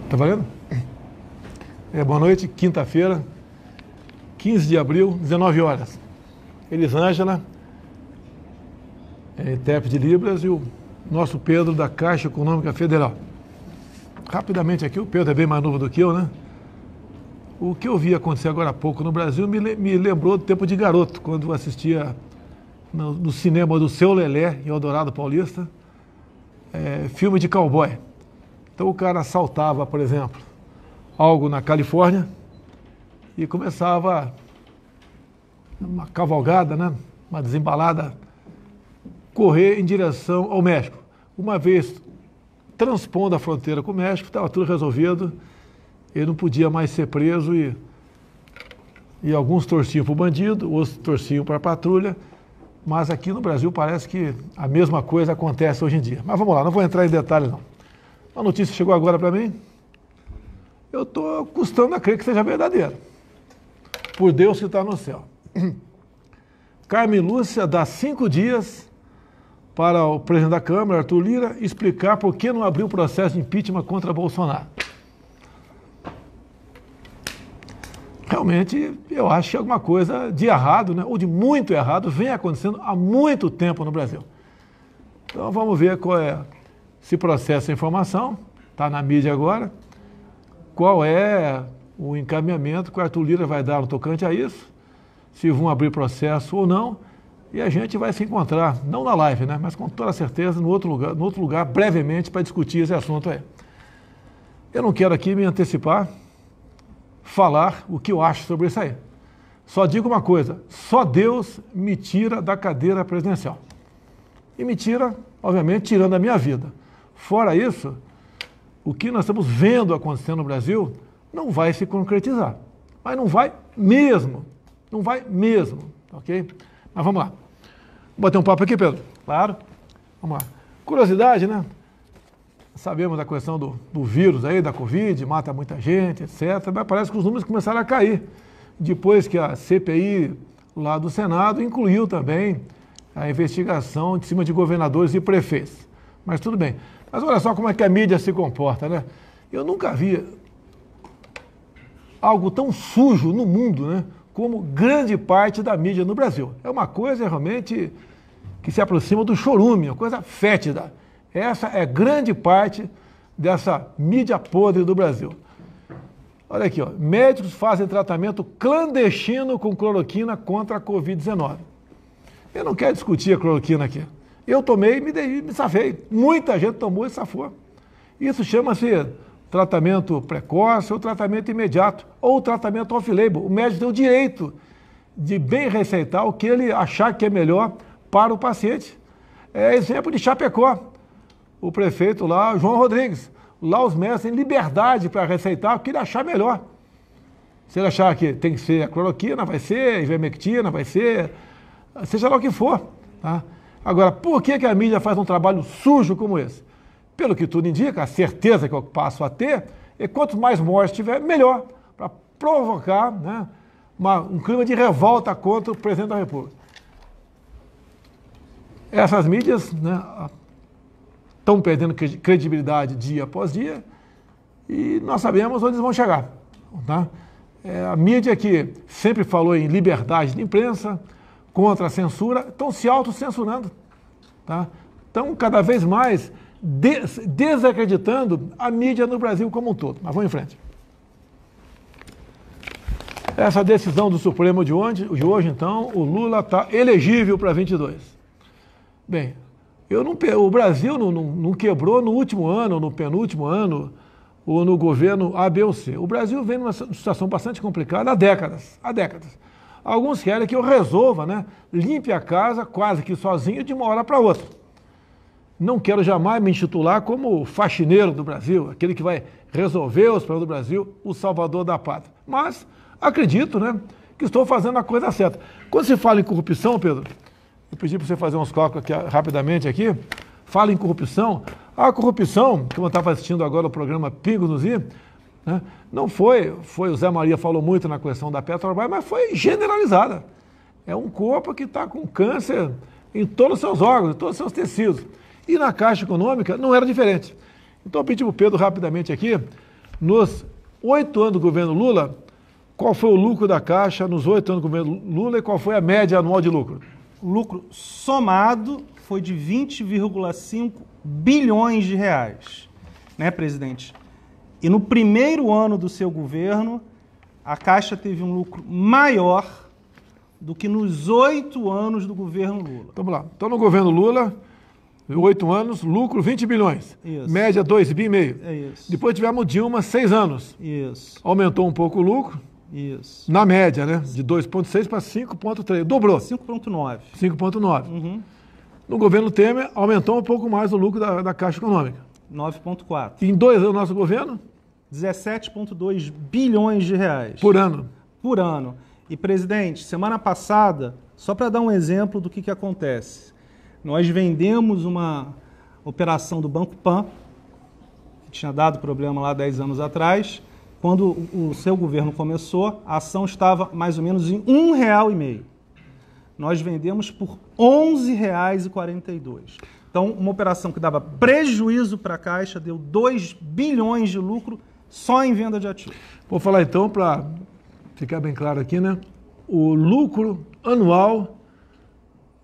Tá valendo? Boa noite, quinta-feira, 15 de abril, 19 horas. Elisângela, intérprete de Libras, e o nosso Pedro da Caixa Econômica Federal. Rapidamente aqui, o Pedro é bem mais novo do que eu, né? O que eu vi acontecer agora há pouco no Brasil me lembrou do tempo de garoto, quando eu assistia no cinema do Seu Lelé, em Eldorado Paulista, filme de cowboy. Então o cara assaltava, por exemplo, algo na Califórnia e começava uma cavalgada, né? Uma desembalada, correr em direção ao México. Uma vez transpondo a fronteira com o México, estava tudo resolvido, ele não podia mais ser preso e alguns torciam para o bandido, outros torciam para a patrulha, mas aqui no Brasil parece que a mesma coisa acontece hoje em dia. Mas vamos lá, não vou entrar em detalhes não. A notícia chegou agora para mim, eu estou custando a crer que seja verdadeira. Por Deus que está no céu. Carmen Lúcia dá 5 dias para o presidente da Câmara, Arthur Lira, explicar por que não abriu processo de impeachment contra Bolsonaro. Realmente, eu acho que alguma coisa de errado, né, ou de muito errado, vem acontecendo há muito tempo no Brasil. Então vamos ver qual é esse processo de informação, está na mídia agora, qual é o encaminhamento que o Arthur Lira vai dar no tocante a isso, se vão abrir processo ou não, e a gente vai se encontrar, não na live, né, mas com toda certeza no outro lugar brevemente, para discutir esse assunto aí. Eu não quero aqui me antecipar, falar o que eu acho sobre isso aí. Só digo uma coisa, só Deus me tira da cadeira presidencial. E me tira, obviamente, tirando a minha vida. Fora isso, o que nós estamos vendo acontecendo no Brasil não vai se concretizar. Mas não vai mesmo. Não vai mesmo, ok? Mas vamos lá. Vamos bater um papo aqui, Pedro? Claro. Vamos lá. Curiosidade, né? Sabemos da questão do vírus aí, da Covid, mata muita gente, etc. Mas parece que os números começaram a cair. Depois que a CPI lá do Senado incluiu também a investigação de cima de governadores e prefeitos. Mas tudo bem. Mas olha só como é que a mídia se comporta, né? Eu nunca vi algo tão sujo no mundo, né? Como grande parte da mídia no Brasil. É uma coisa realmente que se aproxima do chorume, uma coisa fétida. Essa é grande parte dessa mídia podre do Brasil. Olha aqui, ó. Médicos fazem tratamento clandestino com cloroquina contra a Covid-19. Eu não quero discutir a cloroquina aqui. Eu tomei e me safei. Muita gente tomou e safou. Isso chama-se tratamento precoce ou tratamento imediato, ou tratamento off-label. O médico tem o direito de bem receitar o que ele achar que é melhor para o paciente. É exemplo de Chapecó. O prefeito lá, João Rodrigues. Lá os médicos têm liberdade para receitar o que ele achar melhor. Se ele achar que tem que ser a cloroquina, vai ser, a ivermectina, vai ser, seja lá o que for. Tá? Agora, por que a mídia faz um trabalho sujo como esse? Pelo que tudo indica, a certeza que eu passo a ter, é quanto mais mortes tiver, melhor, para provocar, né, um clima de revolta contra o presidente da República. Essas mídias, né, estão perdendo credibilidade dia após dia e nós sabemos onde eles vão chegar. Tá? A mídia que sempre falou em liberdade de imprensa, contra a censura, estão se autocensurando. Tá? Estão cada vez mais desacreditando a mídia no Brasil como um todo. Mas vamos em frente. Essa decisão do Supremo de hoje então, o Lula está elegível para 22. Bem, o Brasil não quebrou no último ano, no penúltimo ano, ou no governo A, B ou C. O Brasil vem numa situação bastante complicada há décadas. Alguns querem que eu resolva, né? Limpe a casa quase que sozinho de uma hora para outra. Não quero jamais me intitular como o faxineiro do Brasil, aquele que vai resolver os problemas do Brasil, o salvador da pátria. Mas acredito, né, que estou fazendo a coisa certa. Quando se fala em corrupção, Pedro, eu pedi para você fazer uns cálculos aqui, rapidamente aqui, fala em corrupção. A corrupção, como eu estava assistindo agora o programa Pingo nos I, né, não foi, o Zé Maria falou muito na questão da Petrobras, mas foi generalizada. É um corpo que está com câncer em todos os seus órgãos, em todos os seus tecidos. E na Caixa Econômica não era diferente. Então eu pedi para o Pedro rapidamente aqui, nos 8 anos do governo Lula, qual foi o lucro da Caixa nos 8 anos do governo Lula e qual foi a média anual de lucro? O lucro somado foi de 20,5 bilhões de reais, né, presidente? E no primeiro ano do seu governo, a Caixa teve um lucro maior do que nos 8 anos do governo Lula. Vamos lá. Então, no governo Lula, 8 anos, lucro 20 bilhões. Isso. Média 2,5 bilhões. É isso. Depois tivemos Dilma, 6 anos. Isso. Aumentou um pouco o lucro. Isso. Na média, né? De 2,6 para 5,3. Dobrou. 5,9. 5,9. Uhum. No governo Temer, aumentou um pouco mais o lucro da Caixa Econômica. 9,4. Em 2 anos do nosso governo? 17,2 bilhões de reais. Por ano. Por ano. E, presidente, semana passada, só para dar um exemplo do que acontece, nós vendemos uma operação do Banco Pan, que tinha dado problema lá 10 anos atrás. Quando o seu governo começou, a ação estava mais ou menos em R$ 1,5. Nós vendemos por R$ 11,42. Então, uma operação que dava prejuízo para a Caixa deu 2 bilhões de lucro só em venda de ativos. Vou falar então, para ficar bem claro aqui, né? O lucro anual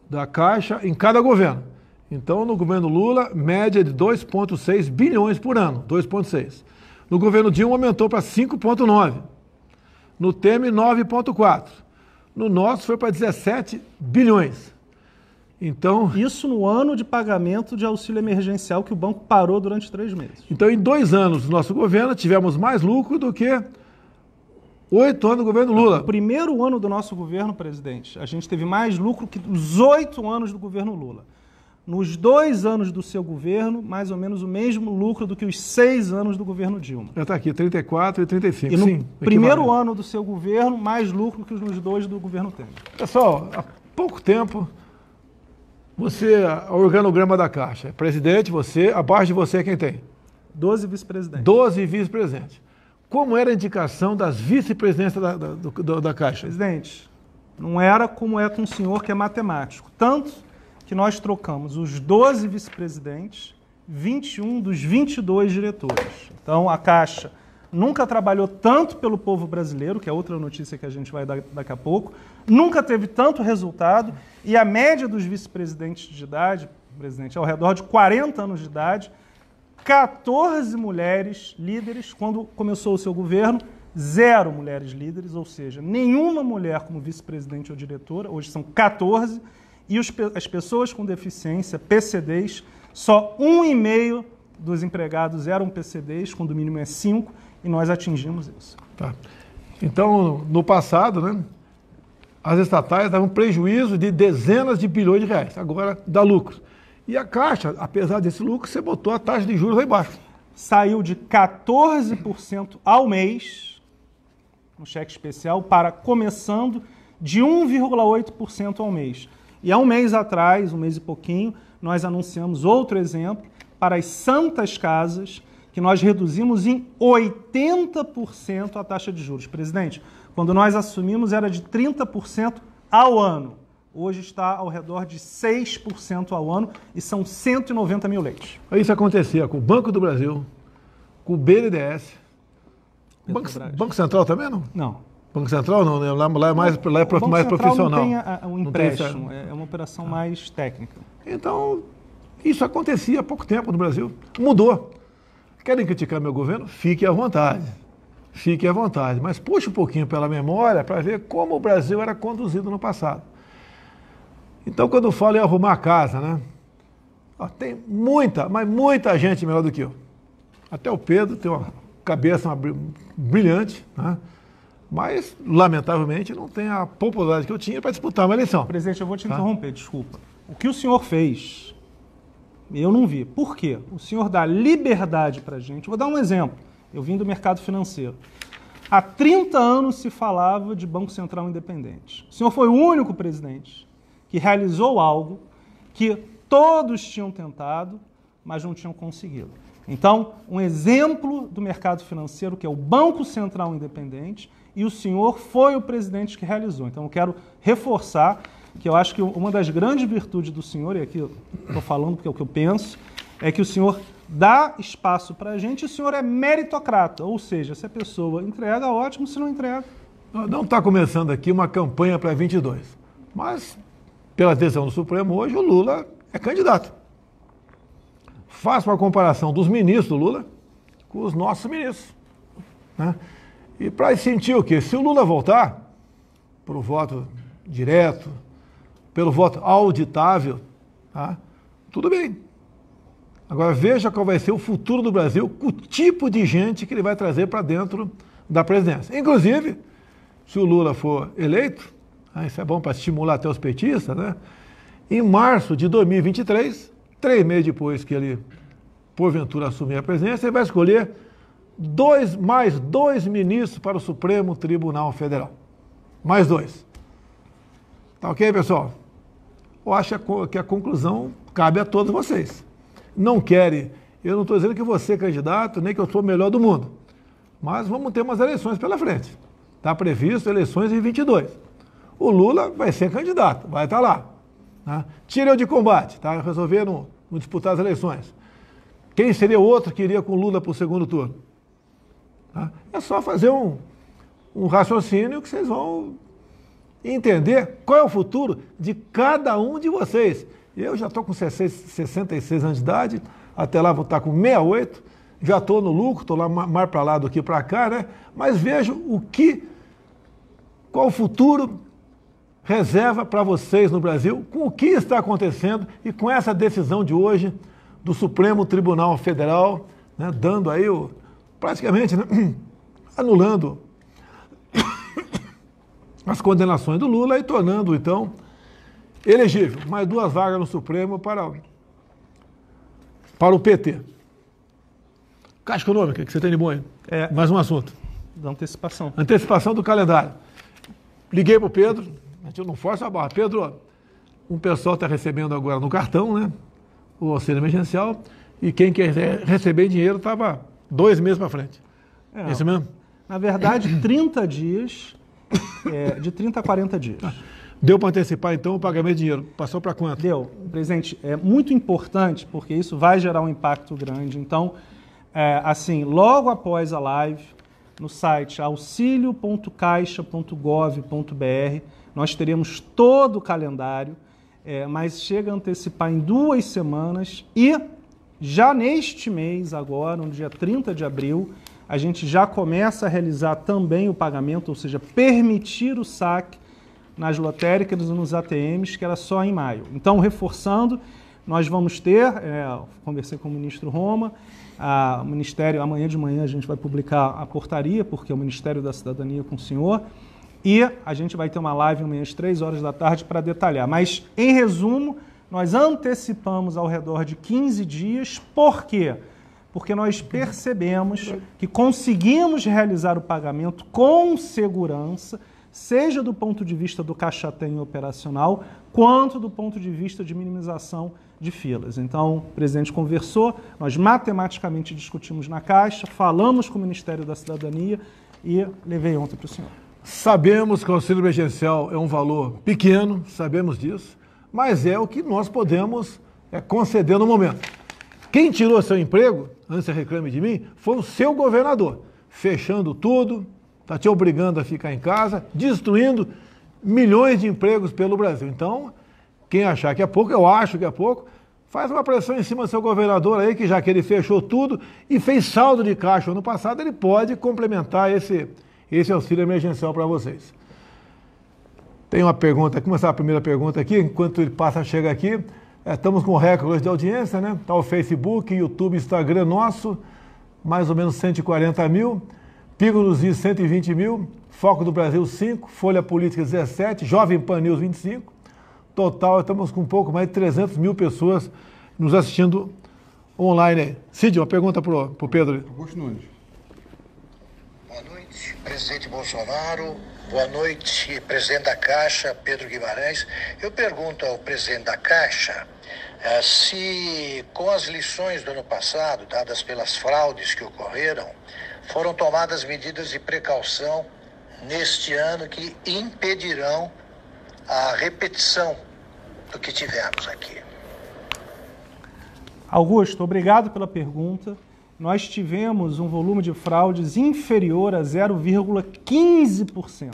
da Caixa em cada governo. Então, no governo Lula, média de 2,6 bilhões por ano, 2,6. No governo Dilma aumentou para 5,9. No Temer, 9,4. No nosso foi para 17 bilhões. Então, isso no ano de pagamento de auxílio emergencial que o banco parou durante 3 meses. Então, em 2 anos do nosso governo, tivemos mais lucro do que 8 anos do governo Lula. No primeiro ano do nosso governo, presidente, a gente teve mais lucro que os 8 anos do governo Lula. Nos 2 anos do seu governo, mais ou menos o mesmo lucro do que os 6 anos do governo Dilma. Já está aqui, 34 e 35. E no Sim, primeiro ano do seu governo, mais lucro que nos 2 do governo Temer. Pessoal, há pouco tempo, você, o organograma da Caixa, presidente, você, abaixo de você quem tem? 12 vice-presidentes. 12 vice-presidentes. Como era a indicação das vice-presidências da Caixa? Presidente, não era como é com o senhor que é matemático. Tanto que nós trocamos os 12 vice-presidentes, 21 dos 22 diretores. Então, a Caixa nunca trabalhou tanto pelo povo brasileiro, que é outra notícia que a gente vai dar daqui a pouco, nunca teve tanto resultado, e a média dos vice-presidentes de idade, presidente, ao redor de 40 anos de idade, 14 mulheres líderes, quando começou o seu governo, 0 mulheres líderes, ou seja, nenhuma mulher como vice-presidente ou diretora, hoje são 14, e as pessoas com deficiência, PCDs, só 1,5 dos empregados eram PCDs, quando o mínimo é 5, e nós atingimos isso. Tá. Então, no passado, né, as estatais davam prejuízo de dezenas de bilhões de reais, agora dá lucro. E a Caixa, apesar desse lucro, você botou a taxa de juros lá embaixo. Saiu de 14% ao mês, no cheque especial, para começando de 1,8% ao mês. E há um mês atrás, um mês e pouquinho, nós anunciamos outro exemplo para as santas casas, que nós reduzimos em 80% a taxa de juros. Presidente, quando nós assumimos era de 30% ao ano. Hoje está ao redor de 6% ao ano e são 190 mil leitos. Isso acontecia com o Banco do Brasil, com o BNDES. Banco Central também não? Não. Banco Central não, né? Lá é mais profissional. Não tem um empréstimo, é uma operação mais técnica. Então, isso acontecia há pouco tempo no Brasil. Mudou. Querem criticar meu governo? Fique à vontade. Fique à vontade. Mas puxe um pouquinho pela memória para ver como o Brasil era conduzido no passado. Então, quando eu falo em arrumar a casa, né? Ó, tem muita, mas muita gente melhor do que eu. Até o Pedro tem uma cabeça brilhante, né? Mas, lamentavelmente, não tem a popularidade que eu tinha para disputar uma eleição. Presidente, eu vou te interromper, desculpa. O que o senhor fez, eu não vi. Por quê? O senhor dá liberdade para a gente. Vou dar um exemplo. Eu vim do mercado financeiro. Há 30 anos se falava de Banco Central independente. O senhor foi o único presidente que realizou algo que todos tinham tentado, mas não tinham conseguido. Então, um exemplo do mercado financeiro, que é o Banco Central independente, e o senhor foi o presidente que realizou. Então, eu quero reforçar que eu acho que uma das grandes virtudes do senhor, e aqui eu estou falando porque é o que eu penso, é que o senhor dá espaço para a gente e o senhor é meritocrata, ou seja, se a pessoa entrega, ótimo, se não entrega. Não está começando aqui uma campanha para 22, mas, pela decisão do Supremo hoje, o Lula é candidato. Faço uma comparação dos ministros do Lula com os nossos ministros, né? E para sentir o quê? Se o Lula voltar para o voto direto, pelo voto auditável, tá? Tudo bem. Agora veja qual vai ser o futuro do Brasil, com o tipo de gente que ele vai trazer para dentro da presidência. Inclusive, se o Lula for eleito, isso é bom para estimular até os petistas, né? Em março de 2023, 3 meses depois que ele, porventura, assumir a presidência, ele vai escolher mais dois ministros para o Supremo Tribunal Federal. Mais 2. Tá ok, pessoal? Eu acho que a conclusão cabe a todos vocês. Não querem, eu não estou dizendo que você é candidato, nem que eu sou o melhor do mundo, mas vamos ter umas eleições pela frente. Está previsto eleições em 22. O Lula vai ser candidato, vai estar lá, né? Tira eu de combate, tá? Resolveram não disputar as eleições. Quem seria o outro que iria com o Lula para o segundo turno? Tá? É só fazer um raciocínio que vocês vão entender qual é o futuro de cada um de vocês. Eu já estou com 66 anos de idade, até lá vou estar com 68, já estou no lucro, estou lá mais para lá do que para cá, né? Mas vejo qual o futuro reserva para vocês no Brasil, com o que está acontecendo e com essa decisão de hoje do Supremo Tribunal Federal, né, dando aí praticamente, né, anulando as condenações do Lula e tornando, então, elegível mais 2 vagas no Supremo para o PT. Caixa Econômica, que você tem de bom aí? Mais um assunto. Da antecipação. Antecipação do calendário. Liguei para o Pedro, a gente não força a barra. Pedro, um pessoal está recebendo agora no cartão, né, o auxílio emergencial, e quem quer receber dinheiro estava 2 meses para frente. É isso mesmo? Na verdade, 30 dias, de 30 a 40 dias. Deu para antecipar, então, o pagamento de dinheiro? Passou para quanto? Deu. Presidente, é muito importante, porque isso vai gerar um impacto grande. Então, assim, logo após a live, no site auxilio.caixa.gov.br, nós teremos todo o calendário, mas chega a antecipar em 2 semanas e já neste mês, agora, no dia 30 de abril, a gente já começa a realizar também o pagamento, ou seja, permitir o saque nas lotéricas e nos ATMs, que era só em maio. Então, reforçando, nós vamos ter, conversei com o ministro Roma, o Ministério, amanhã de manhã a gente vai publicar a portaria, porque é o Ministério da Cidadania com o senhor, e a gente vai ter uma live amanhã às 3 horas da tarde para detalhar. Mas, em resumo, nós antecipamos ao redor de 15 dias, por quê? Porque nós percebemos que conseguimos realizar o pagamento com segurança, seja do ponto de vista do caixa-tem operacional, quanto do ponto de vista de minimização de filas. Então, o presidente conversou, nós matematicamente discutimos na Caixa, falamos com o Ministério da Cidadania e levei ontem para o senhor. Sabemos que o auxílio emergencial é um valor pequeno, sabemos disso, mas é o que nós podemos conceder no momento. Quem tirou seu emprego, antes de reclame de mim, foi o seu governador, fechando tudo, está te obrigando a ficar em casa, destruindo milhões de empregos pelo Brasil. Então, quem achar que é pouco, eu acho que é pouco, faz uma pressão em cima do seu governador aí, que já que ele fechou tudo e fez saldo de caixa ano passado, ele pode complementar esse auxílio emergencial para vocês. Tem uma pergunta, começar a primeira pergunta aqui, enquanto ele chega aqui. Estamos com recorde de audiência, né? Está o Facebook, YouTube, Instagram nosso, mais ou menos 140 mil. Pico dos Is, 120 mil. Foco do Brasil, 5. Folha Política, 17. Jovem Pan News, 25. Total, estamos com um pouco mais de 300 mil pessoas nos assistindo online. Cid, uma pergunta para o Pedro. Augusto Nunes. Boa noite, presidente Bolsonaro. Boa noite, presidente da Caixa, Pedro Guimarães. Eu pergunto ao presidente da Caixa se, com as lições do ano passado, dadas pelas fraudes que ocorreram, foram tomadas medidas de precaução neste ano que impedirão a repetição do que tivemos aqui? Augusto, obrigado pela pergunta. Nós tivemos um volume de fraudes inferior a 0,15%.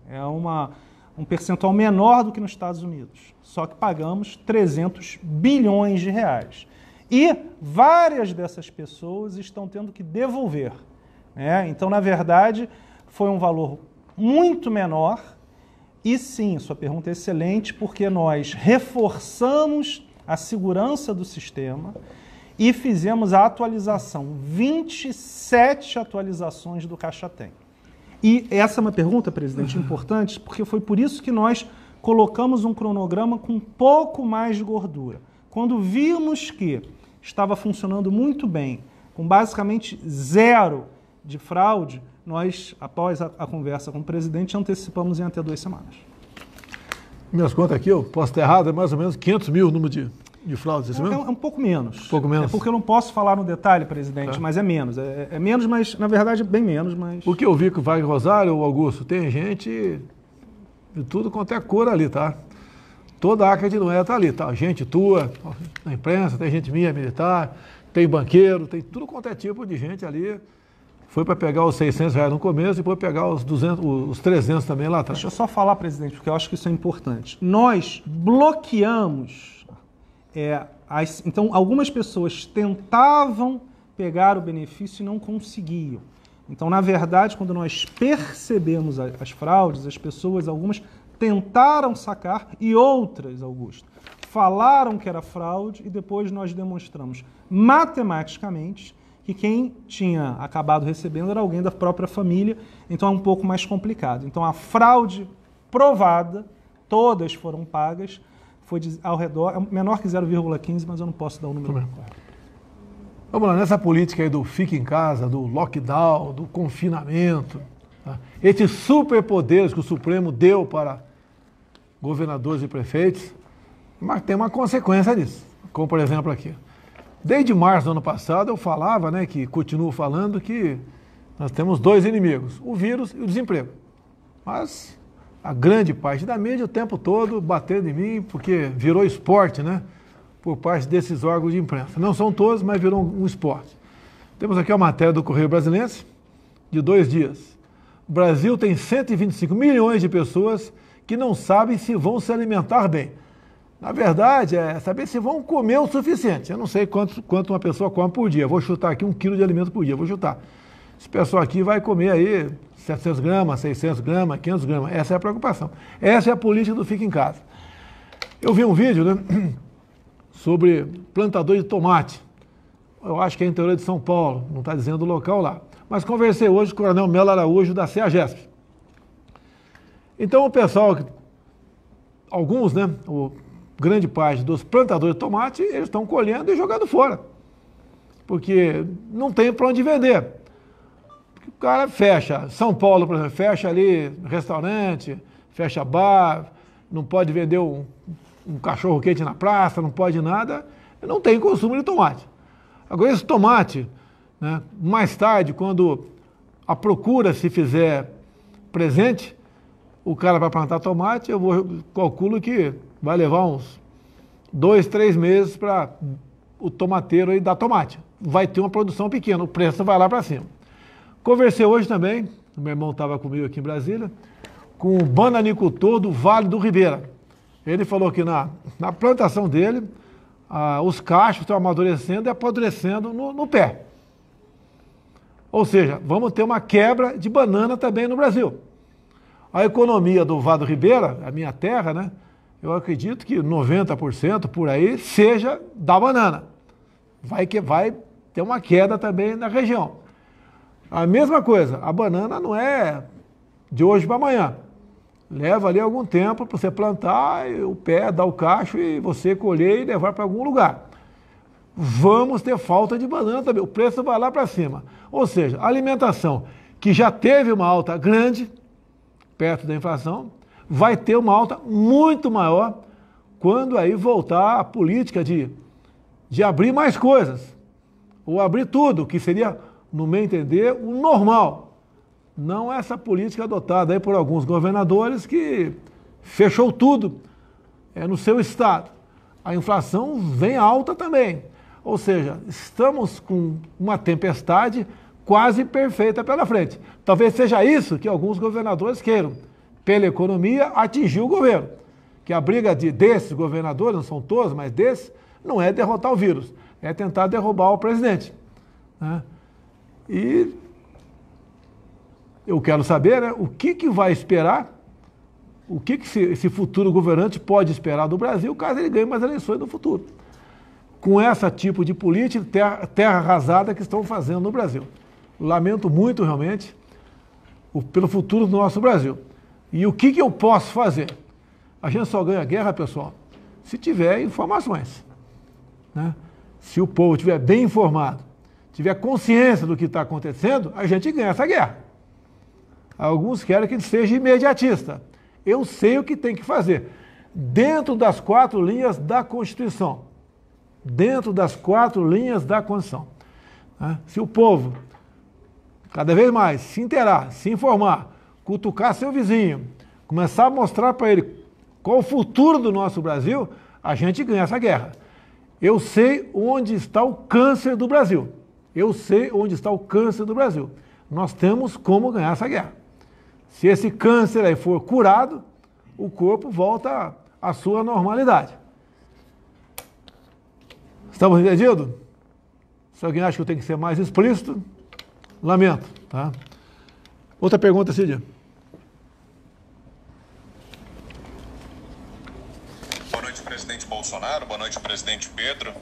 É um percentual menor do que nos Estados Unidos. Só que pagamos 300 bilhões de reais. E várias dessas pessoas estão tendo que devolver. Né? Então, na verdade, foi um valor muito menor. E sim, sua pergunta é excelente, porque nós reforçamos a segurança do sistema e fizemos a atualização, 27 atualizações do Caixa Tem. E essa é uma pergunta, presidente, importante, porque foi por isso que nós colocamos um cronograma com um pouco mais de gordura. Quando vimos que estava funcionando muito bem, com basicamente zero de fraude, nós, após a conversa com o presidente, antecipamos em até 2 semanas. Minhas contas aqui, eu posso estar errado, é mais ou menos 500 mil o número de fraudes, isso mesmo? É um pouco menos. Um pouco menos. É porque eu não posso falar no detalhe, presidente, Tá. mas é menos. É menos, mas na verdade é bem menos. Mas... O que eu vi que o Wagner Rosário, o Augusto, tem gente de tudo quanto é cor ali, tá? Toda a Arca de Noé tá ali, tá? Gente tua, na imprensa, tem gente minha, militar, tem banqueiro, tem tudo quanto é tipo de gente ali. Foi para pegar os R$600 no começo e depois pegar os 300 também lá atrás. Deixa eu só falar, presidente, porque eu acho que isso é importante. Nós bloqueamos... Então, algumas pessoas tentavam pegar o benefício e não conseguiam. Então, na verdade, quando nós percebemos as fraudes, as pessoas, algumas tentaram sacar e outras, Augusto, falaram que era fraude e depois nós demonstramos matematicamente que quem tinha acabado recebendo era alguém da própria família, então é um pouco mais complicado. Então, a fraude provada, todas foram pagas, foi ao redor, é menor que 0,15, mas eu não posso dar o número. Vamos lá, nessa política aí do fique em casa, do lockdown, do confinamento, tá? Esses superpoderes que o Supremo deu para governadores e prefeitos, mas tem uma consequência disso, como por exemplo aqui. Desde março do ano passado eu falava, né, que continuo falando que nós temos 2 inimigos, o vírus e o desemprego. Mas a grande parte da mídia o tempo todo batendo em mim, porque virou esporte, né? Por parte desses órgãos de imprensa. Não são todos, mas virou um esporte. Temos aqui a matéria do Correio Brasiliense, de 2 dias. O Brasil tem 125 milhões de pessoas que não sabem se vão se alimentar bem. Na verdade, é saber se vão comer o suficiente. Eu não sei quanto uma pessoa come por dia. Vou chutar aqui 1 quilo de alimento por dia. Vou chutar. Esse pessoal aqui vai comer aí 700 gramas, 600 gramas, 500 gramas. Essa é a preocupação. Essa é a política do fica em casa. Eu vi um vídeo, né, sobre plantador de tomate. Eu acho que é interior de São Paulo, não está dizendo o local lá. Mas conversei hoje com o Coronel Melo Araújo, da CEAGESP. Então o pessoal, alguns, né, grande parte dos plantadores de tomate, eles estão colhendo e jogando fora. Porque não tem para onde vender. O cara fecha, São Paulo, por exemplo, fecha ali restaurante, fecha bar, não pode vender um cachorro quente na praça, não pode nada, não tem consumo de tomate. Agora esse tomate, né, mais tarde, quando a procura se fizer presente, o cara vai plantar tomate, calculo que vai levar uns 2, 3 meses para o tomateiro aí dar tomate. Vai ter uma produção pequena, o preço vai lá para cima. Conversei hoje também, o meu irmão estava comigo aqui em Brasília, com o bananicultor do Vale do Ribeira. Ele falou que na plantação dele, os cachos estão amadurecendo e apodrecendo no pé. Ou seja, vamos ter uma quebra de banana também no Brasil. A economia do Vale do Ribeira, a minha terra, né? Eu acredito que 90% por aí seja da banana. Vai ter uma queda também na região. A mesma coisa, a banana não é de hoje para amanhã. Leva ali algum tempo para você plantar o pé, dar o cacho e você colher e levar para algum lugar. Vamos ter falta de banana também, o preço vai lá para cima. Ou seja, a alimentação que já teve uma alta grande, perto da inflação, vai ter uma alta muito maior quando aí voltar a política de abrir mais coisas, ou abrir tudo, que seria, no meu entender, o normal. não essa política adotada aí por alguns governadores que fechou tudo no seu estado. A inflação vem alta também. Ou seja, estamos com uma tempestade quase perfeita pela frente. Talvez seja isso que alguns governadores queiram, pela economia, atingir o governo. Que a briga desses governadores, não são todos, mas desses, não é derrotar o vírus, é tentar derrubar o presidente. Né? E eu quero saber, né, o que vai esperar, o que esse futuro governante pode esperar do Brasil, caso ele ganhe mais eleições no futuro. Com esse tipo de política, terra arrasada que estão fazendo no Brasil. Lamento muito, realmente, pelo futuro do nosso Brasil. E o que eu posso fazer? A gente só ganha guerra, pessoal, se tiver informações. Né? Se o povo estiver bem informado, tiver consciência do que está acontecendo, a gente ganha essa guerra. Alguns querem que ele seja imediatista. Eu sei o que tem que fazer. Dentro das 4 linhas da Constituição. Dentro das 4 linhas da Constituição. Né? Se o povo, cada vez mais, se inteirar, se informar, cutucar seu vizinho, começar a mostrar para ele qual o futuro do nosso Brasil, a gente ganha essa guerra. Eu sei onde está o câncer do Brasil. Eu sei onde está o câncer do Brasil. Nós temos como ganhar essa guerra. Se esse câncer aí for curado, o corpo volta à sua normalidade. Estamos entendidos? Se alguém acha que eu tenho que ser mais explícito, lamento. Tá? Outra pergunta, Cídia. Boa noite, presidente Bolsonaro. Boa noite, presidente Pedro.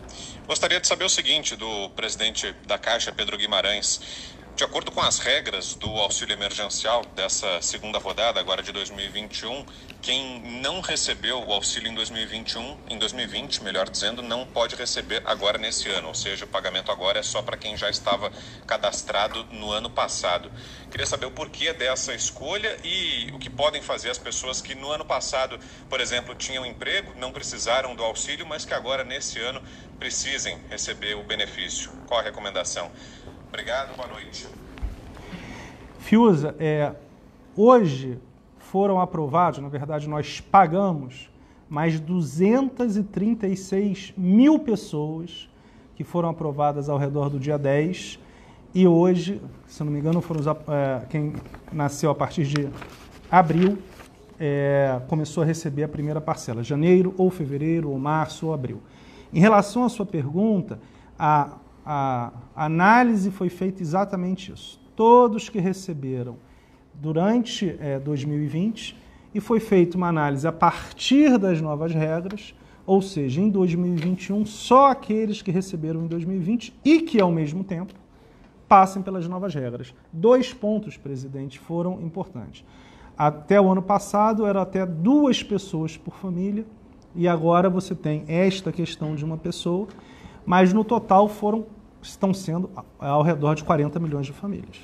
Gostaria de saber o seguinte do presidente da Caixa, Pedro Guimarães. De acordo com as regras do auxílio emergencial dessa segunda rodada, agora de 2021, quem não recebeu o auxílio em 2020, melhor dizendo, não pode receber agora nesse ano. Ou seja, o pagamento agora é só para quem já estava cadastrado no ano passado. Queria saber o porquê dessa escolha e o que podem fazer as pessoas que no ano passado, por exemplo, tinham emprego, não precisaram do auxílio, mas que agora, nesse ano, precisem receber o benefício. Qual a recomendação? Obrigado, boa noite. Fiuza, hoje foram aprovados, na verdade nós pagamos mais 236 mil pessoas que foram aprovadas ao redor do dia 10 e hoje, se não me engano, foram quem nasceu a partir de abril começou a receber a primeira parcela, janeiro ou fevereiro ou março ou abril. Em relação à sua pergunta, a análise foi feita exatamente isso. Todos que receberam durante 2020 e foi feita uma análise a partir das novas regras, ou seja, em 2021, só aqueles que receberam em 2020 e que, ao mesmo tempo, passem pelas novas regras. 2 pontos, presidente, foram importantes. Até o ano passado, eram até 2 pessoas por família e agora você tem esta questão de uma pessoa, mas no total estão sendo ao redor de 40 milhões de famílias.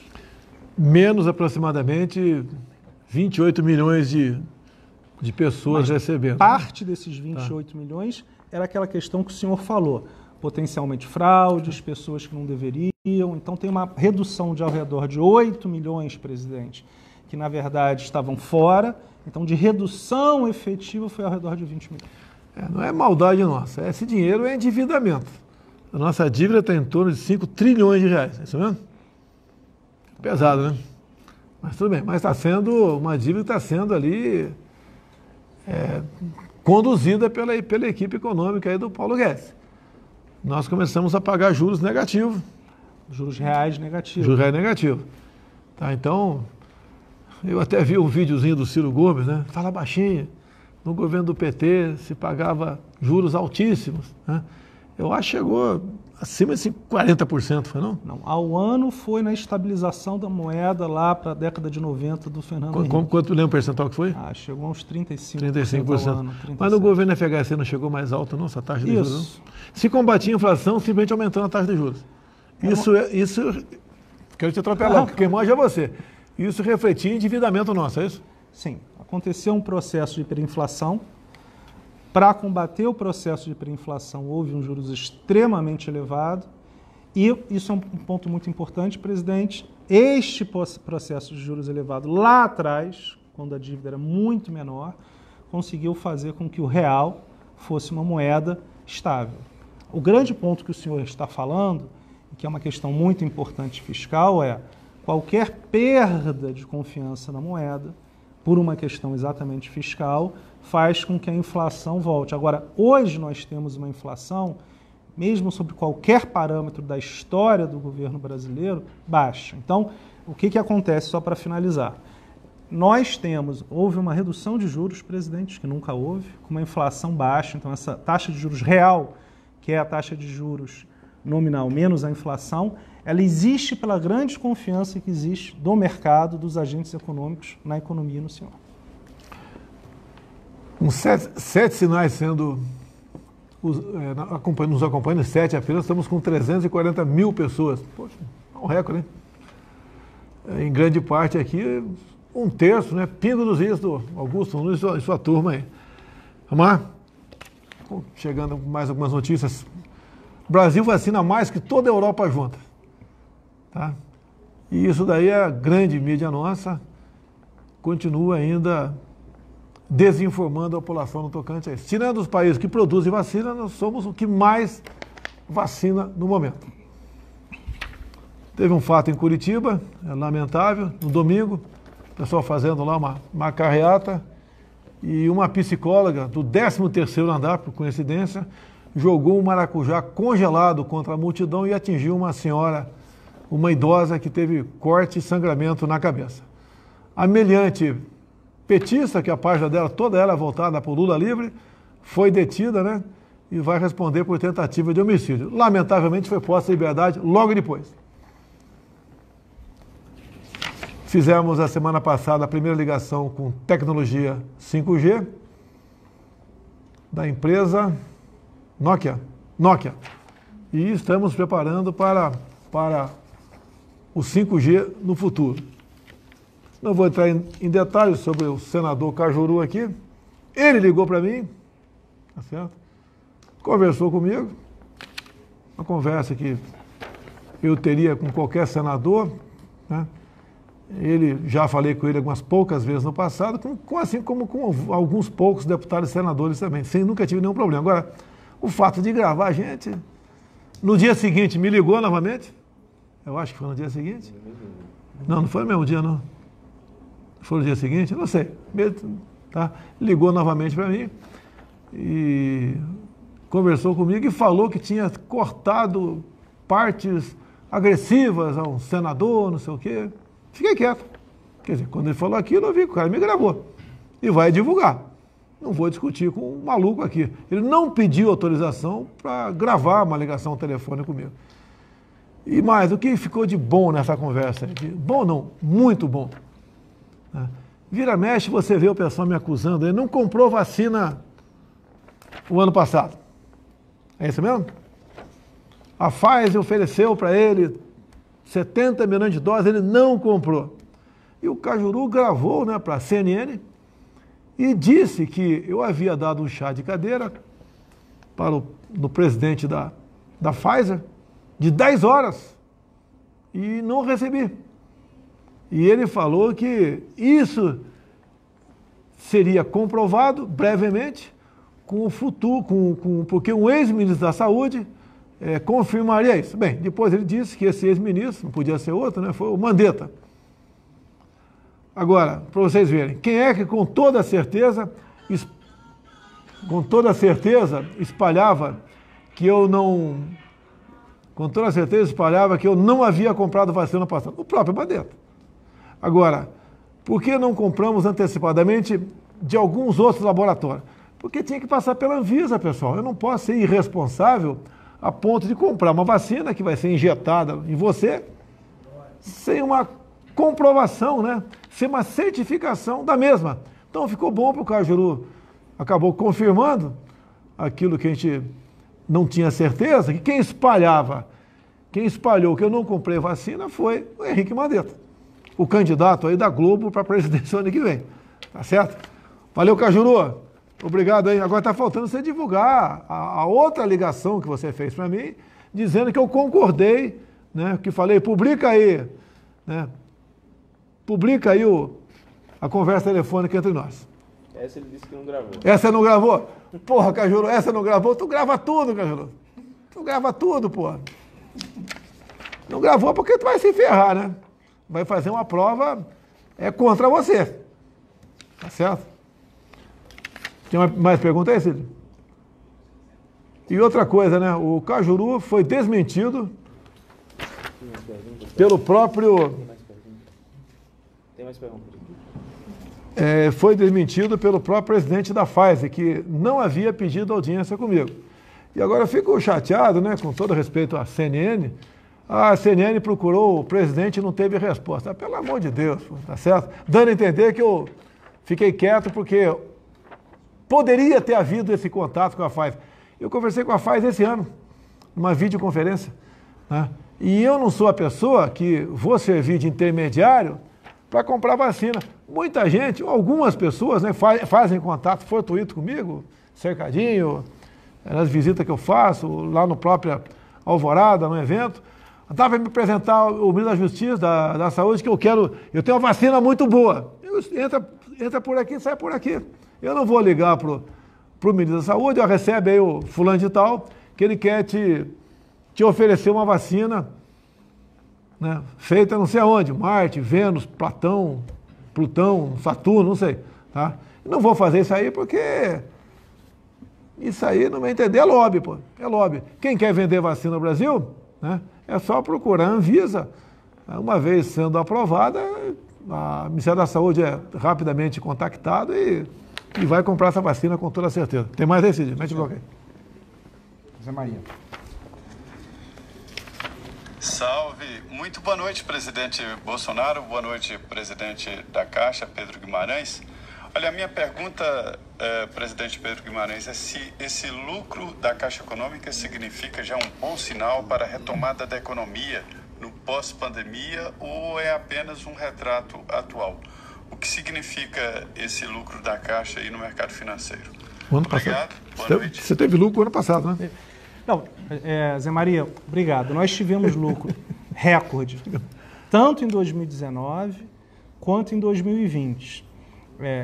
Menos aproximadamente 28 milhões de pessoas recebendo. Parte desses 28 milhões era aquela questão que o senhor falou, potencialmente fraudes, pessoas que não deveriam, então tem uma redução de ao redor de 8 milhões, presidente, que na verdade estavam fora, então de redução efetiva foi ao redor de 20 milhões. Não é maldade nossa, esse dinheiro é endividamento. A nossa dívida está em torno de 5 trilhões de reais, é isso mesmo? Pesado, né? Mas tudo bem, mas está sendo uma dívida que está sendo ali conduzida pela equipe econômica aí do Paulo Guedes. Nós começamos a pagar juros negativos. Juros reais negativos. Juros reais negativos. Tá, então, eu até vi um videozinho do Ciro Gomes, né? Fala baixinho, no governo do PT se pagava juros altíssimos, né? Eu acho que chegou acima de 40%, foi não? Não, ao ano foi na estabilização da moeda lá para a década de 90 do Fernando Henrique. Quanto lembra o percentual que foi? Chegou a uns 35% ao ano. 37%. Mas no governo FHC não chegou mais alto não, essa taxa de juros? Não? Se combatia a inflação, simplesmente aumentando a taxa de juros. Isso quero te atropelar, porque quem manja é você. Isso refletia endividamento nosso, é isso? Sim, aconteceu um processo de hiperinflação. Para combater o processo de hiperinflação, houve um juros extremamente elevado e isso é um ponto muito importante, presidente, este processo de juros elevado lá atrás, quando a dívida era muito menor, conseguiu fazer com que o real fosse uma moeda estável. O grande ponto que o senhor está falando, que é uma questão muito importante fiscal, é qualquer perda de confiança na moeda, por uma questão exatamente fiscal, faz com que a inflação volte. Agora, hoje nós temos uma inflação, mesmo sobre qualquer parâmetro da história do governo brasileiro, baixa. Então, o que acontece, só para finalizar? Houve uma redução de juros, presidente, que nunca houve, com uma inflação baixa, então essa taxa de juros real, que é a taxa de juros nominal menos a inflação, ela existe pela grande confiança que existe do mercado, dos agentes econômicos na economia e no senhor. Com sete sinais sendo nos acompanhando, 7 apenas, estamos com 340 mil pessoas. Poxa, é um recorde, hein? Em grande parte aqui, 1/3, né? Pingo dos is do Augusto Nunes e sua turma aí. Vamos lá? Chegando com mais algumas notícias. O Brasil vacina mais que toda a Europa junta. Tá? E isso daí é a grande mídia nossa, continua ainda desinformando a população no tocante a isso. Tirando os países que produzem vacina, nós somos o que mais vacina no momento. Teve um fato em Curitiba, é lamentável, no domingo, o pessoal fazendo lá uma carreata, e uma psicóloga do 13º andar, por coincidência, jogou um maracujá congelado contra a multidão e atingiu uma senhora, uma idosa que teve corte e sangramento na cabeça. A meliante petista, que a página dela, toda ela voltada para o Lula livre, foi detida, né? E vai responder por tentativa de homicídio. Lamentavelmente foi posta em liberdade logo depois. Fizemos a semana passada a primeira ligação com tecnologia 5G da empresa Nokia. E estamos preparando para o 5G no futuro. Não vou entrar em detalhes sobre o senador Cajuru aqui. Ele ligou para mim, tá certo? Conversou comigo, uma conversa que eu teria com qualquer senador, né? Já falei com ele algumas poucas vezes no passado, assim como com alguns poucos deputados e senadores também, nunca tive nenhum problema. Agora, o fato de gravar a gente, no dia seguinte me ligou novamente, eu acho que foi no dia seguinte, não foi no mesmo dia não, foi no dia seguinte, não sei, tá? Ligou novamente para mim e conversou comigo e falou que tinha cortado partes agressivas a um senador, não sei o quê. Fiquei quieto. Quer dizer, quando ele falou aquilo, eu vi que o cara me gravou. E vai divulgar. Não vou discutir com um maluco aqui. Ele não pediu autorização para gravar uma ligação telefônica comigo. E mais, o que ficou de bom nessa conversa? Bom não, muito bom. Vira mexe, você vê o pessoal me acusando. Ele não comprou vacina o ano passado. É isso mesmo? A Pfizer ofereceu para ele 70 milhões de doses, ele não comprou. E o Cajuru gravou, né, para a CNN e disse que eu havia dado um chá de cadeira para o presidente da Pfizer de 10 horas e não recebi. E ele falou que isso seria comprovado brevemente com o futuro, porque um ex-ministro da Saúde confirmaria isso. Bem, depois ele disse que esse ex-ministro, não podia ser outro, né, foi o Mandetta. Agora, para vocês verem, quem é que com toda certeza espalhava que eu não havia comprado vacina no passado? O próprio Mandetta. Agora, por que não compramos antecipadamente de alguns outros laboratórios? Porque tinha que passar pela Anvisa, pessoal. Eu não posso ser irresponsável a ponto de comprar uma vacina que vai ser injetada em você sem uma comprovação, né? Sem uma certificação da mesma. Então ficou bom para o Cajuru, acabou confirmando aquilo que a gente não tinha certeza, que quem espalhou que eu não comprei vacina foi o Henrique Mandetta, o candidato aí da Globo para a presidência ano que vem. Tá certo? Valeu, Cajuru! Obrigado aí. Agora está faltando você divulgar a outra ligação que você fez para mim, dizendo que eu concordei, né? Que falei, publica aí né? Publica aí a conversa telefônica entre nós. Essa ele disse que não gravou. Essa não gravou? Porra, Cajuru, essa não gravou? Tu grava tudo, Cajuru. Tu grava tudo, porra. Não gravou porque tu vai se ferrar, né? Vai fazer uma prova contra você. Tá certo? Tem mais pergunta aí, Cílio? E outra coisa, né? O Cajuru foi desmentido pelo próprio... Tem mais perguntas? Foi desmentido pelo próprio presidente da Pfizer, que não havia pedido audiência comigo. E agora eu fico chateado, né, com todo respeito à CNN. A CNN procurou o presidente e não teve resposta. Pelo amor de Deus, tá certo? Dando a entender que eu fiquei quieto porque poderia ter havido esse contato com a Pfizer. Eu conversei com a Pfizer esse ano, numa videoconferência, né? E eu não sou a pessoa que vou servir de intermediário para comprar vacina. Muita gente, algumas pessoas, né, fazem contato fortuito comigo, cercadinho, nas visitas que eu faço, lá no próprio Alvorada, no evento. Estava me apresentar o ministro da Justiça, da Saúde, que eu tenho uma vacina muito boa. Entra por aqui, sai por aqui. Eu não vou ligar para o ministro da Saúde, recebe aí o fulano de tal, que ele quer te oferecer uma vacina, né, feita não sei aonde, Marte, Vênus, Plutão, Saturno, não sei. Tá? Não vou fazer isso aí porque isso aí, no meu entender, é lobby, pô. É lobby. Quem quer vender vacina no Brasil, né, é só procurar a Anvisa. Uma vez sendo aprovada, o Ministério da Saúde é rapidamente contactado e vai comprar essa vacina com toda certeza. Tem mais decidido, mete logo aí. Zé Maria. Salve! Muito boa noite, presidente Bolsonaro. Boa noite, presidente da Caixa, Pedro Guimarães. Olha, a minha pergunta, presidente Pedro Guimarães, é se esse lucro da Caixa Econômica significa já um bom sinal para a retomada da economia no pós-pandemia ou é apenas um retrato atual? O que significa esse lucro da Caixa aí no mercado financeiro? Ano Obrigado, passado. boa noite. Você teve lucro ano passado, né? Não, Zé Maria, obrigado. Nós tivemos lucro recorde, tanto em 2019 quanto em 2020.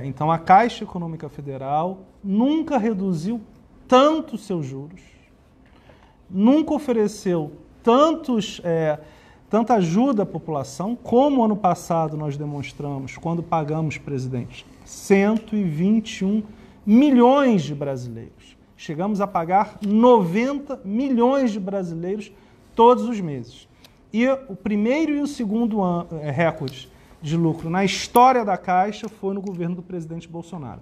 Então, a Caixa Econômica Federal nunca reduziu tanto seus juros, nunca ofereceu tanta ajuda à população, como ano passado nós demonstramos, quando pagamos, presidente, 121 milhões de brasileiros. Chegamos a pagar 90 milhões de brasileiros todos os meses. E o primeiro e o segundo recorde de lucro na história da Caixa foi no governo do presidente Bolsonaro.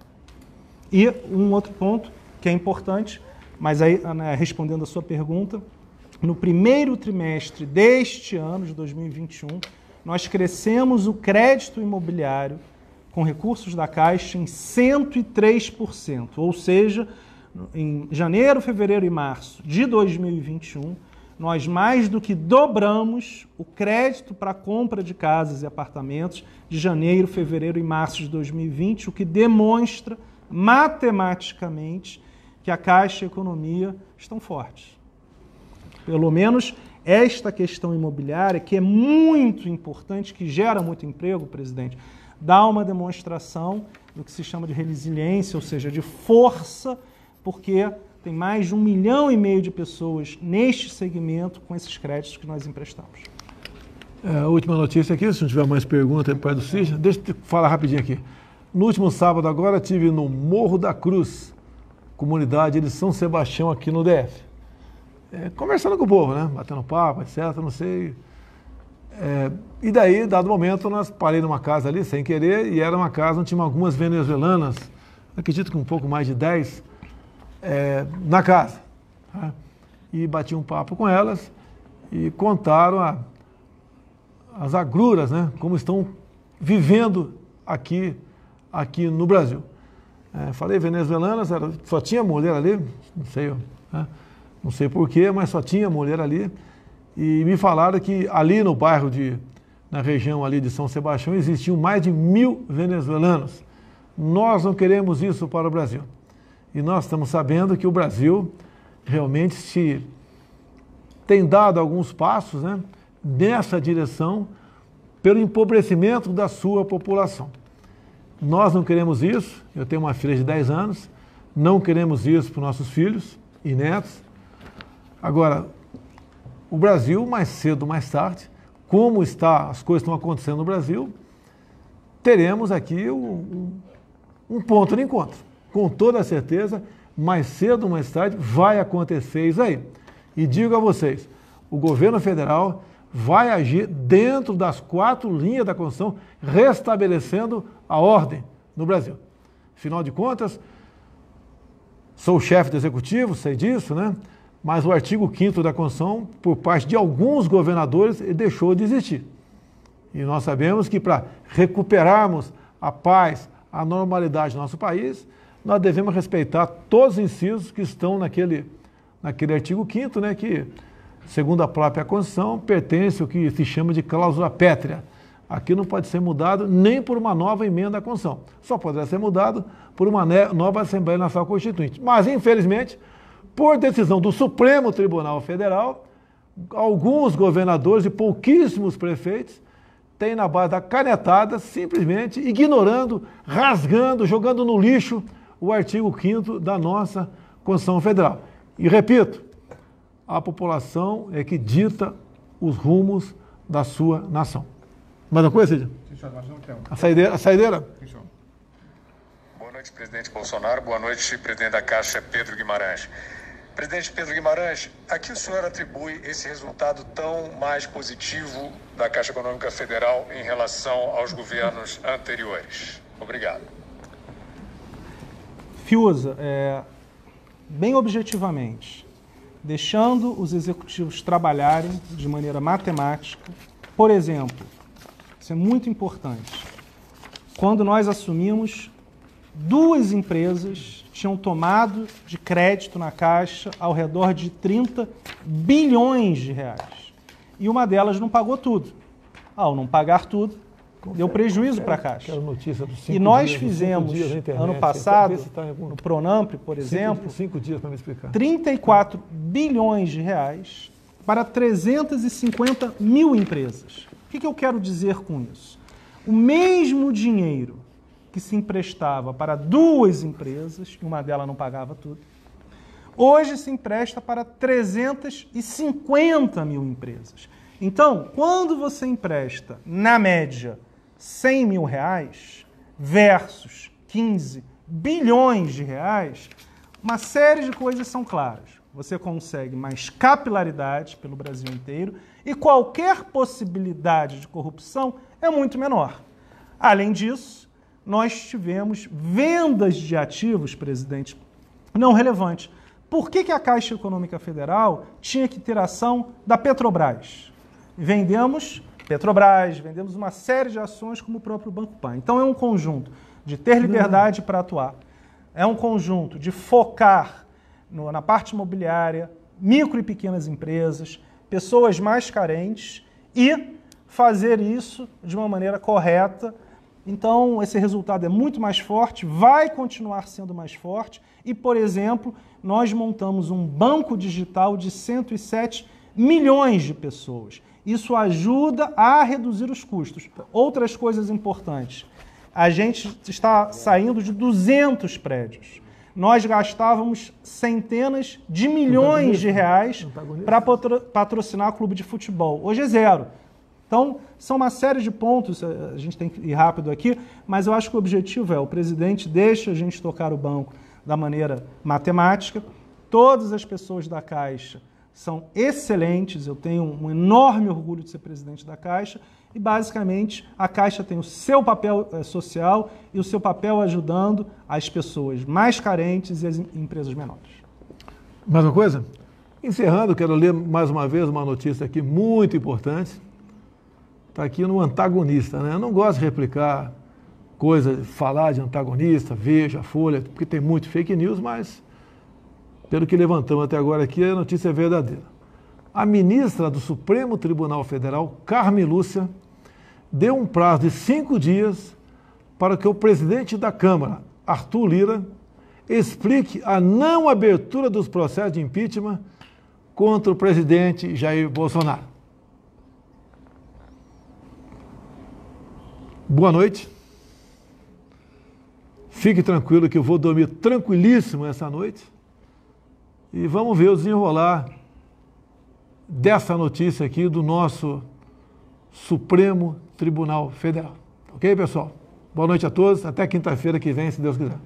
E um outro ponto que é importante, mas aí, respondendo a sua pergunta, no primeiro trimestre deste ano, de 2021, nós crescemos o crédito imobiliário com recursos da Caixa em 103%, ou seja, em janeiro, fevereiro e março de 2021, nós mais do que dobramos o crédito para compra de casas e apartamentos de janeiro, fevereiro e março de 2020, o que demonstra matematicamente que a Caixa e a economia estão fortes. Pelo menos esta questão imobiliária, que é muito importante, que gera muito emprego, presidente, dá uma demonstração do que se chama de resiliência, ou seja, de força, porque tem mais de 1,5 milhão de pessoas neste segmento com esses créditos que nós emprestamos. A última notícia aqui, se não tiver mais pergunta aí para do Cid, deixa eu falar rapidinho aqui. No último sábado agora, estive no Morro da Cruz, comunidade de São Sebastião aqui no DF. Conversando com o povo, né? Batendo papo, etc, não sei. E daí, dado momento, nós parei numa casa ali, sem querer, e era uma casa onde tinha algumas venezuelanas, acredito que um pouco mais de 10, na casa. Tá? E bati um papo com elas e contaram as agruras, né? Como estão vivendo aqui no Brasil. Falei venezuelanas, só tinha mulher ali, não sei, né? Não sei porquê, mas só tinha mulher ali. E me falaram que ali no bairro, na região ali de São Sebastião, existiam mais de 1.000 venezuelanos. Nós não queremos isso para o Brasil. E nós estamos sabendo que o Brasil realmente tem dado alguns passos, né, nessa direção pelo empobrecimento da sua população. Nós não queremos isso, eu tenho uma filha de 10 anos, não queremos isso para os nossos filhos e netos. Agora, o Brasil, mais cedo ou mais tarde, como as coisas estão acontecendo no Brasil, teremos aqui um ponto de encontro. Com toda certeza, mais cedo ou mais tarde, vai acontecer isso aí. E digo a vocês, o governo federal vai agir dentro das 4 linhas da Constituição, restabelecendo a ordem no Brasil. Afinal de contas, sou o chefe do executivo, sei disso, né? Mas o artigo 5º da Constituição, por parte de alguns governadores, ele deixou de existir. E nós sabemos que para recuperarmos a paz, a normalidade do nosso país, nós devemos respeitar todos os incisos que estão naquele artigo 5º, né, que, segundo a própria Constituição, pertence ao que se chama de cláusula pétrea. Aqui não pode ser mudado nem por uma nova emenda à Constituição. Só poderá ser mudado por uma nova Assembleia Nacional Constituinte. Mas, infelizmente, por decisão do Supremo Tribunal Federal, alguns governadores e pouquíssimos prefeitos têm, na base da canetada, simplesmente ignorando, rasgando, jogando no lixo o artigo 5º da nossa Constituição Federal. E repito, a população é que dita os rumos da sua nação. Mais uma coisa, Cid? A saideira? Boa noite, presidente Bolsonaro. Boa noite, presidente da Caixa, Pedro Guimarães. Presidente Pedro Guimarães, a que o senhor atribui esse resultado tão mais positivo da Caixa Econômica Federal em relação aos governos anteriores? Obrigado. Fiuza, bem objetivamente, deixando os executivos trabalharem de maneira matemática, por exemplo, isso é muito importante, quando nós assumimos, 2 empresas tinham tomado de crédito na Caixa ao redor de 30 bilhões de reais. E uma delas não pagou tudo. Ao não pagar tudo, deu prejuízo para a Caixa. E nós fizemos, ano passado, no Pronamp, por exemplo, 34 bilhões de reais para 350 mil empresas. O que eu quero dizer com isso? O mesmo dinheiro que se emprestava para 2 empresas, e uma delas não pagava tudo, hoje se empresta para 350 mil empresas. Então, quando você empresta, na média, 100 mil reais versus 15 bilhões de reais, uma série de coisas são claras. Você consegue mais capilaridade pelo Brasil inteiro e qualquer possibilidade de corrupção é muito menor. Além disso, nós tivemos vendas de ativos, presidente, não relevantes. Por que a Caixa Econômica Federal tinha que ter ação da Petrobras? Vendemos Petrobras, vendemos uma série de ações como o próprio Banco Pan. Então é um conjunto de ter liberdade para atuar, é um conjunto de focar na parte imobiliária, micro e pequenas empresas, pessoas mais carentes e fazer isso de uma maneira correta. Então, esse resultado é muito mais forte, vai continuar sendo mais forte e, por exemplo, nós montamos um banco digital de 107 milhões de pessoas. Isso ajuda a reduzir os custos. Outras coisas importantes. A gente está saindo de 200 prédios. Nós gastávamos centenas de milhões de reais para patrocinar o clube de futebol. Hoje é 0. Então, são uma série de pontos, a gente tem que ir rápido aqui, mas eu acho que o objetivo o presidente deixa a gente tocar o banco da maneira matemática, todas as pessoas da Caixa são excelentes, eu tenho um enorme orgulho de ser presidente da Caixa, e basicamente a Caixa tem o seu papel social e o seu papel ajudando as pessoas mais carentes e as empresas menores. Mais uma coisa? Encerrando, quero ler mais uma vez uma notícia aqui muito importante. Está aqui no antagonista, né? Eu não gosto de replicar coisas, falar de antagonista, Veja, Folha, porque tem muito fake news, mas pelo que levantamos até agora aqui, a notícia é verdadeira. A ministra do Supremo Tribunal Federal, Carmen Lúcia, deu um prazo de 5 dias para que o presidente da Câmara, Arthur Lira, explique a não abertura dos processos de impeachment contra o presidente Jair Bolsonaro. Boa noite. Fique tranquilo que eu vou dormir tranquilíssimo essa noite. E vamos ver o desenrolar dessa notícia aqui do nosso Supremo Tribunal Federal. Ok, pessoal? Boa noite a todos. Até quinta-feira que vem, se Deus quiser.